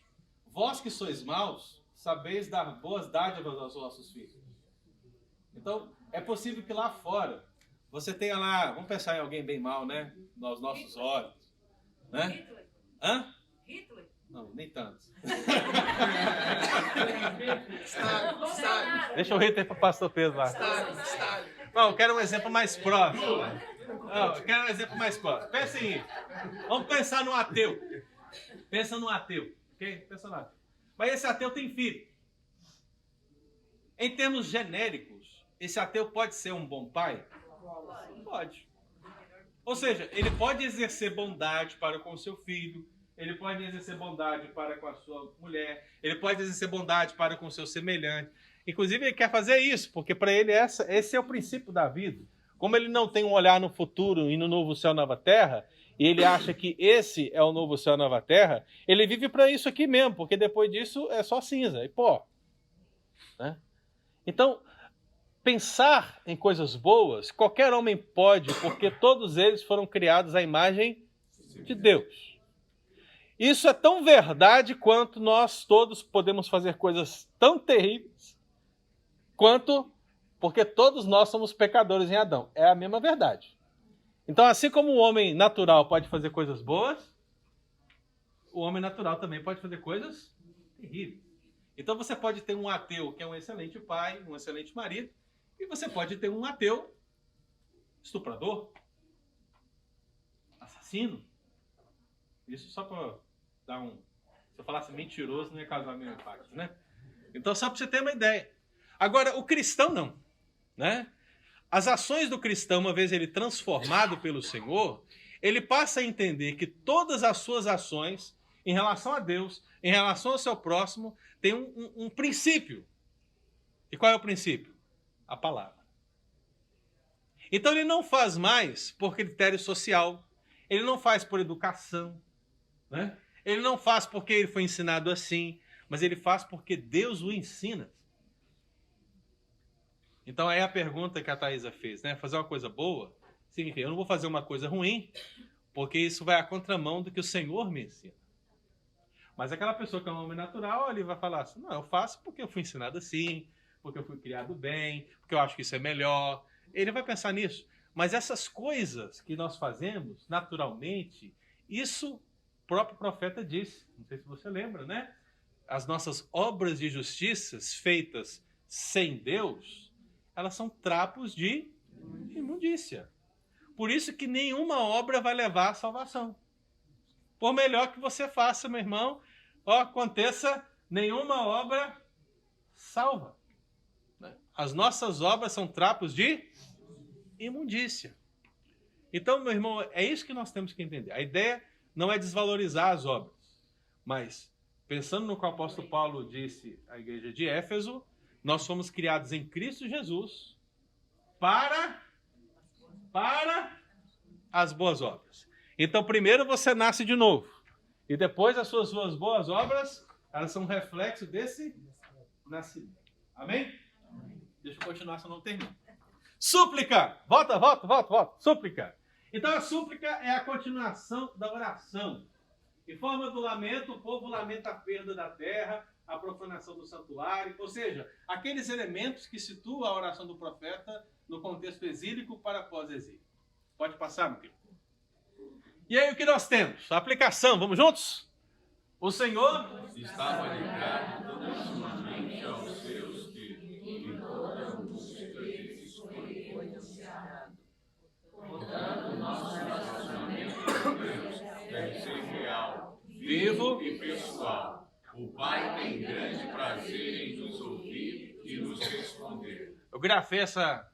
vós que sois maus, sabeis dar boas dádivas aos vossos filhos. Então, é possível que lá fora você tenha lá, vamos pensar em alguém bem mau, né? Nos nossos olhos. Né? Hitler. Hã? Hitler. Não, nem tanto. Stalin. Deixa o Hitler para o pastor Pedro lá. Stalin. Não, eu quero um exemplo mais próximo. Não, eu quero um exemplo mais próximo. Pensa em... Vamos pensar no ateu. Pensa no ateu. Ok? Pensa no ateu. Mas esse ateu tem filho. Em termos genéricos, esse ateu pode ser um bom pai? Pode. Ou seja, ele pode exercer bondade para com o seu filho, ele pode exercer bondade para com a sua mulher, ele pode exercer bondade para com o seu semelhante. Inclusive, ele quer fazer isso, porque para ele esse é o princípio da vida. Como ele não tem um olhar no futuro e no novo céu e nova terra, e ele acha que esse é o novo céu e nova terra, ele vive para isso aqui mesmo, porque depois disso é só cinza e pó. Né? Então, pensar em coisas boas, qualquer homem pode, porque todos eles foram criados à imagem de Deus. Isso é tão verdade quanto nós todos podemos fazer coisas tão terríveis quanto porque todos nós somos pecadores em Adão. É a mesma verdade. Então, assim como o homem natural pode fazer coisas boas, o homem natural também pode fazer coisas terríveis. Então, você pode ter um ateu que é um excelente pai, um excelente marido, e você pode ter um ateu estuprador, assassino. Isso só para dar um... Se eu falasse mentiroso, não ia causar o mesmo impacto, né? Então, só para você ter uma ideia. Agora, o cristão não, né? As ações do cristão, uma vez ele transformado pelo Senhor, ele passa a entender que todas as suas ações, em relação a Deus, em relação ao seu próximo, tem um princípio. E qual é o princípio? A palavra. Então ele não faz mais por critério social, ele não faz por educação, né? Ele não faz porque ele foi ensinado assim, mas ele faz porque Deus o ensina. Então aí a pergunta que a Thaisa fez, né? Fazer uma coisa boa, significa, eu não vou fazer uma coisa ruim, porque isso vai à contramão do que o Senhor me ensina. Mas aquela pessoa que é um homem natural, ele vai falar assim, não, eu faço porque eu fui ensinado assim, porque eu fui criado bem, porque eu acho que isso é melhor. Ele vai pensar nisso. Mas essas coisas que nós fazemos naturalmente, isso o próprio profeta disse, não sei se você lembra, né? As nossas obras de justiça feitas sem Deus, elas são trapos de imundícia. Por isso que nenhuma obra vai levar à salvação. Por melhor que você faça, meu irmão, aconteça, nenhuma obra salva. As nossas obras são trapos de imundícia. Então, meu irmão, é isso que nós temos que entender. A ideia não é desvalorizar as obras, mas, pensando no que o apóstolo Paulo disse à igreja de Éfeso, nós fomos criados em Cristo Jesus para as boas obras. Então, primeiro você nasce de novo. E depois as suas boas obras, elas são um reflexo desse nascimento. Amém? Deixa eu continuar, senão não termino. Súplica! Volta. Súplica. Então, a súplica é a continuação da oração. Em forma do lamento, o povo lamenta a perda da terra, a profanação do santuário, ou seja, aqueles elementos que situam a oração do profeta no contexto exílico para pós-exílio. Pode passar, meu querido. E aí o que nós temos? A aplicação, vamos juntos? O Senhor Estava ligado continuamente aos seus que, em toda angústia deles foi denunciado. Portanto, o nosso relacionamento com Deus deve ser real, vivo e pessoal. O Pai tem grande prazer em nos ouvir e nos responder. Eu grafei essa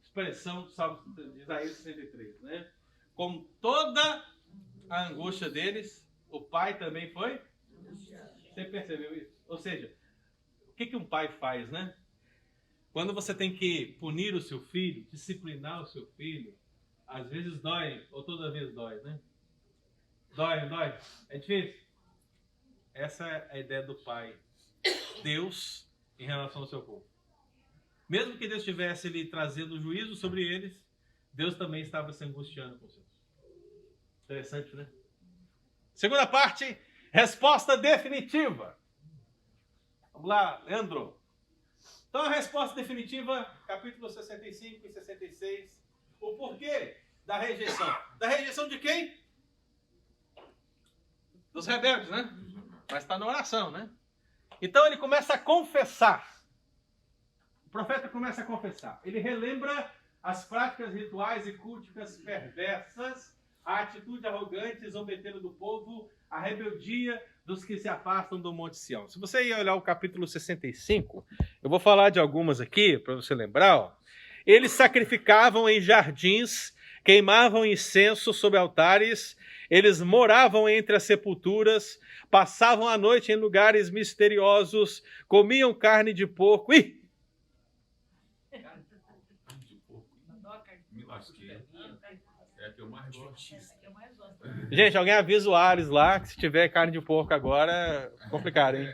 expressão do Salmo de Isaías 63, né? Com toda a angústia deles, o pai também foi? Você percebeu isso? Ou seja, o que um pai faz, né? Quando você tem que punir o seu filho, disciplinar o seu filho, às vezes dói, ou toda vez dói, né? Dói, não dói? É difícil? Essa é a ideia do pai. Deus em relação ao seu povo. Mesmo que Deus estivesse lhe trazendo juízo sobre eles, Deus também estava se angustiando com os seus. Interessante, né? Segunda parte, resposta definitiva. Vamos lá, Leandro. Então, a resposta definitiva, capítulo 65 e 66. O porquê da rejeição. Da rejeição de quem? Dos rebeldes, né? Mas está na oração, né? Então, ele começa a confessar. O profeta começa a confessar. Ele relembra as práticas rituais e culticas perversas, a atitude arrogante e zombeteira do povo, a rebeldia dos que se afastam do Monte Sião. Se você ir olhar o capítulo 65, eu vou falar de algumas aqui, para você lembrar. Ó. Eles sacrificavam em jardins, queimavam incenso sobre altares, eles moravam entre as sepulturas, passavam a noite em lugares misteriosos, comiam carne de porco. Ih! Me lasquei. É a que eu mais gosto. Gente, alguém avisa o Ares lá que se tiver carne de porco agora, é complicado, hein?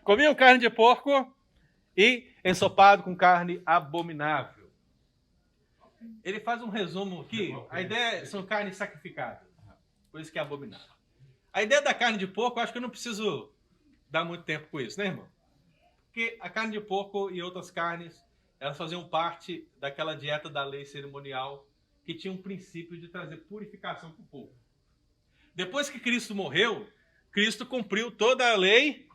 Comiam carne de porco e ensopado com carne abominável. Ele faz um resumo aqui. A ideia são carnes sacrificadas. Por isso que é abominável. A ideia da carne de porco, eu acho que eu não preciso dar muito tempo com isso, né, irmão? Porque a carne de porco e outras carnes, elas faziam parte daquela dieta da lei cerimonial que tinha um princípio de trazer purificação para o povo. Depois que Cristo morreu, Cristo cumpriu toda a lei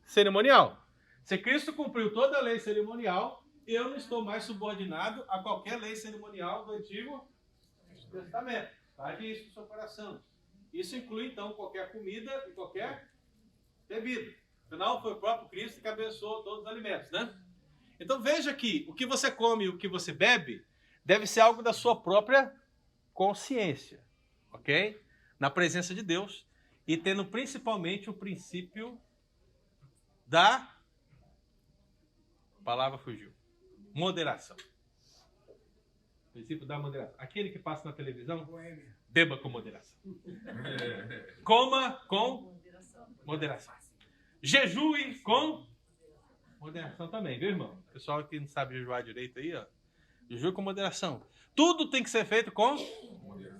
cerimonial. Se Cristo cumpriu toda a lei cerimonial, eu não estou mais subordinado a qualquer lei cerimonial do Antigo Testamento. Guarde isso no seu coração. Isso inclui, então, qualquer comida e qualquer bebida. Afinal, foi o próprio Cristo que abençoou todos os alimentos, né? Então veja que o que você come e o que você bebe deve ser algo da sua própria consciência, ok? Na presença de Deus e tendo principalmente o princípio da... A palavra fugiu. Moderação. O princípio da moderação. Aquele que passa na televisão, beba com moderação. Coma com moderação. Jejue com moderação também, viu, irmão? O pessoal que não sabe jejuar direito aí, ó. Jejue com moderação. Tudo tem que ser feito com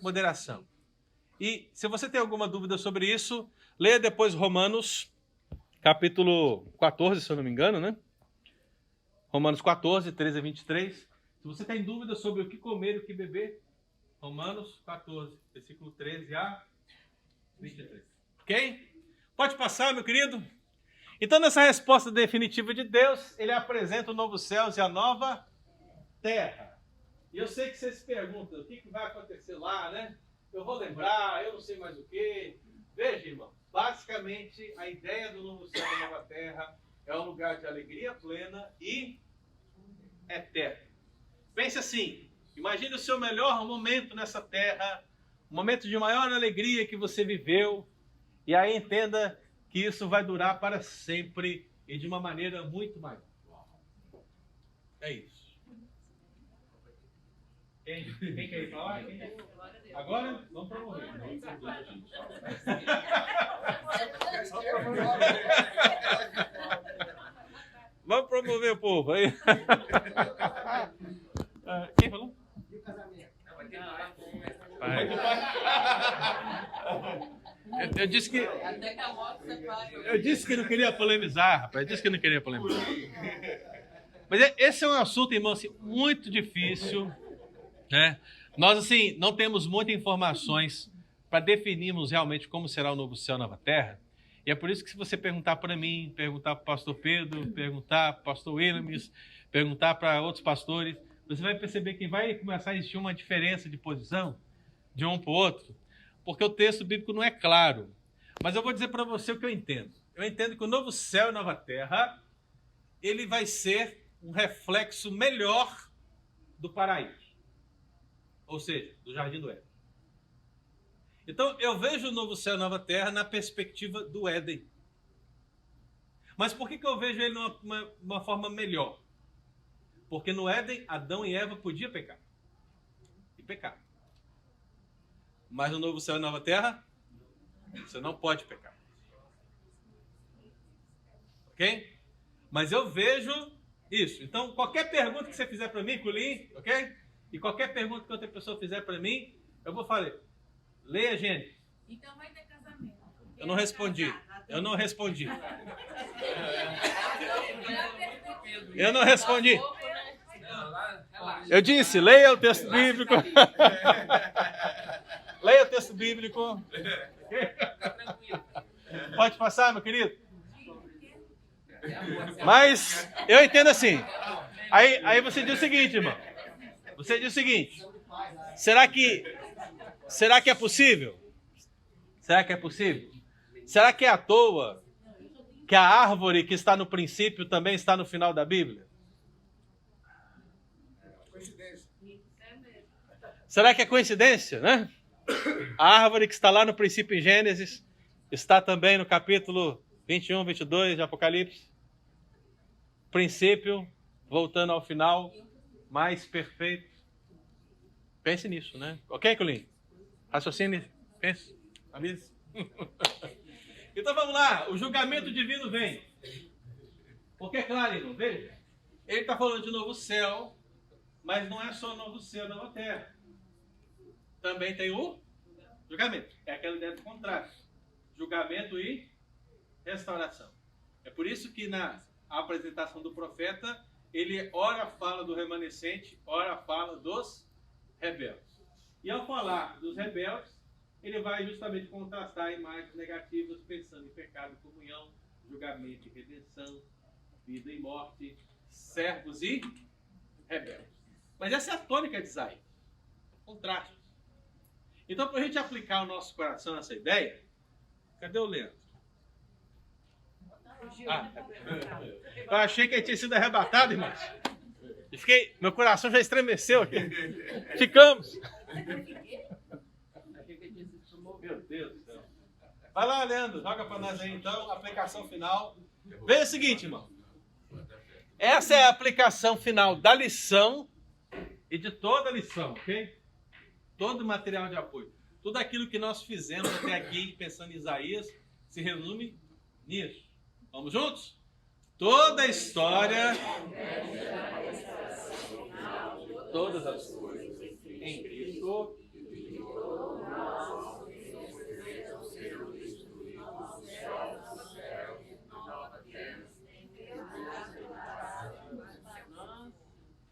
moderação. E se você tem alguma dúvida sobre isso, leia depois Romanos, capítulo 14, se eu não me engano, né? Romanos 14, 13 a 23. Se você tem dúvida sobre o que comer e o que beber, Romanos 14, versículo 13 a 23. Ok? Pode passar, meu querido? Então, nessa resposta definitiva de Deus, ele apresenta o novo céus e a nova terra. E eu sei que vocês se perguntam, o que vai acontecer lá, né? Eu vou lembrar, eu não sei mais o quê. Veja, irmão, basicamente, a ideia do novo céu e a nova terra é um lugar de alegria plena e eterna. Pense assim, imagine o seu melhor momento nessa terra, o momento de maior alegria que você viveu, e aí entenda que isso vai durar para sempre e de uma maneira muito maior. É isso. Quem quer ir falar? Agora, vamos promover. Vamos promover o povo aí. Quem falou? E o casamento? rapaz. Eu disse que... Até que a moto separa. Eu disse que não queria polemizar, rapaz. Eu disse que não queria polemizar. Mas esse é um assunto, irmão, assim, muito difícil, né? Nós, assim, não temos muitas informações para definirmos realmente como será o novo céu e a nova terra. E é por isso que se você perguntar para mim, perguntar para o pastor Pedro, perguntar para o pastor Williams, perguntar para outros pastores, você vai perceber que vai começar a existir uma diferença de posição de um para o outro, porque o texto bíblico não é claro. Mas eu vou dizer para você o que eu entendo. Eu entendo que o novo céu e a nova terra, ele vai ser um reflexo melhor do paraíso. Ou seja, do jardim do Éden. Então, eu vejo o novo céu e a nova terra na perspectiva do Éden. Mas por que eu vejo ele de uma forma melhor? Porque no Éden, Adão e Eva podiam pecar. E pecar. Mas no novo céu e nova terra, você não pode pecar. Ok? Mas eu vejo isso. Então, qualquer pergunta que você fizer para mim, Culim, ok? E qualquer pergunta que outra pessoa fizer para mim, eu vou falar. Leia, Gênesis. Então vai ter casamento. Eu não respondi. Eu não respondi. Eu não respondi. Eu disse, leia o texto bíblico. Leia o texto bíblico. Pode passar, meu querido? Mas eu entendo assim. Aí você diz o seguinte, irmão. Você diz o seguinte. Será que é possível? Será que é possível? Será que é à toa que a árvore que está no princípio também está no final da Bíblia? Será que é coincidência, né? A árvore que está lá no princípio em Gênesis está também no capítulo 21, 22 de Apocalipse. Princípio, voltando ao final, mais perfeito. Pense nisso, né? Ok, Colinho? Raciocínio, pense, analise. Então vamos lá, o julgamento divino vem. Porque é claro, irmão, veja, ele está falando de novo céu, mas não é só novo céu, nova terra. Também tem o julgamento. É aquela ideia do contraste. Julgamento e restauração. É por isso que na apresentação do profeta, ele ora fala do remanescente, ora fala dos rebeldes. E ao falar dos rebeldes, ele vai justamente contrastar imagens negativas, pensando em pecado, comunhão, julgamento e redenção, vida e morte, servos e rebeldes. Mas essa é a tônica de Isaías. Contraste. Então, para a gente aplicar o nosso coração nessa ideia, cadê o Leandro? Eu achei que ele tinha sido arrebatado, irmãos. Meu coração já estremeceu aqui. Ficamos. Meu Deus do céu. Vai lá, Leandro, joga para nós aí então, aplicação final. Veja o seguinte, irmão. Essa é a aplicação final da lição e de toda a lição, ok? Todo o material de apoio. Tudo aquilo que nós fizemos até aqui, pensando em Isaías, se resume nisso. Vamos juntos? Toda a história, todas as coisas em Cristo,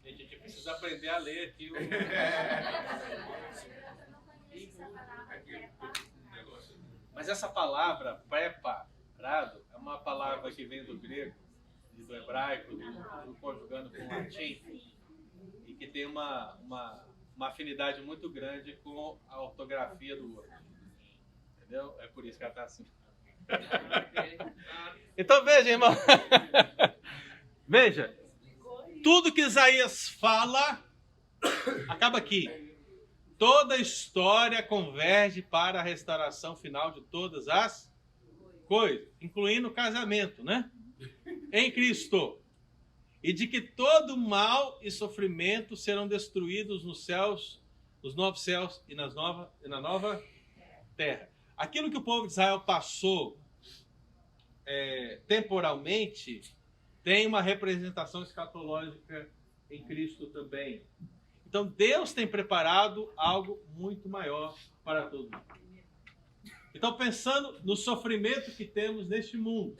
a gente precisa aprender a ler aqui o... Mas essa palavra preparado é uma palavra que vem do grego, do hebraico, do conjugando com o latim, e que tem uma afinidade muito grande com a ortografia do outro. Entendeu? É por isso que ela está assim. Então veja, irmão. Veja. Tudo que Isaías fala acaba aqui. Toda a história converge para a restauração final de todas as coisas, incluindo o casamento, né? Em Cristo. E de que todo mal e sofrimento serão destruídos nos céus, nos novos céus e na nova terra. Aquilo que o povo de Israel passou temporalmente tem uma representação escatológica em Cristo também. Então Deus tem preparado algo muito maior para todo mundo. Então, pensando no sofrimento que temos neste mundo,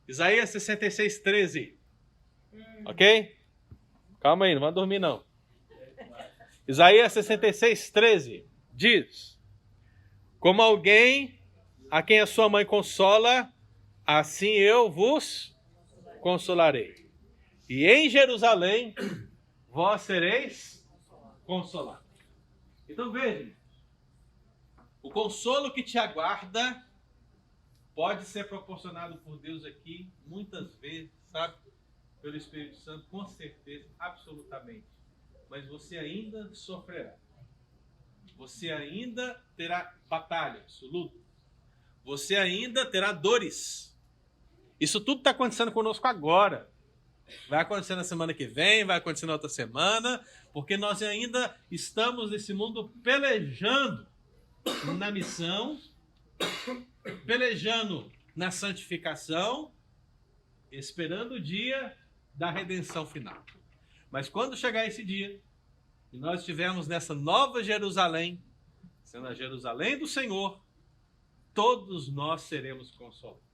Isaías 66, 13. Ok? Calma aí, não vai dormir não. Isaías 66, 13 diz: como alguém a quem a sua mãe consola, assim eu vos consolarei. E em Jerusalém vós sereis consolados. Então veja, o consolo que te aguarda pode ser proporcionado por Deus aqui, muitas vezes, sabe? Pelo Espírito Santo, com certeza, absolutamente. Mas você ainda sofrerá. Você ainda terá batalhas, lutas. Você ainda terá dores. Isso tudo está acontecendo conosco agora. Vai acontecer na semana que vem, vai acontecer na outra semana, porque nós ainda estamos nesse mundo pelejando na missão, pelejando na santificação, esperando o dia da redenção final. Mas quando chegar esse dia, e nós estivermos nessa nova Jerusalém, sendo a Jerusalém do Senhor, todos nós seremos consolados.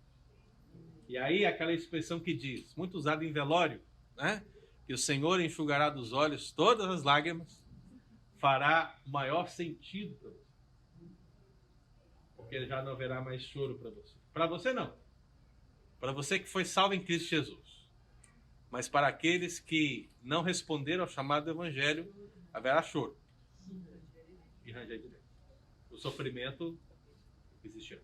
E aí aquela expressão que diz, muito usada em velório, né? Que o Senhor enxugará dos olhos todas as lágrimas, fará maior sentido para você. Porque já não haverá mais choro para você. Para você não. Para você que foi salvo em Cristo Jesus. Mas para aqueles que não responderam ao chamado do Evangelho, haverá choro e ranger de dentro. O sofrimento existirá.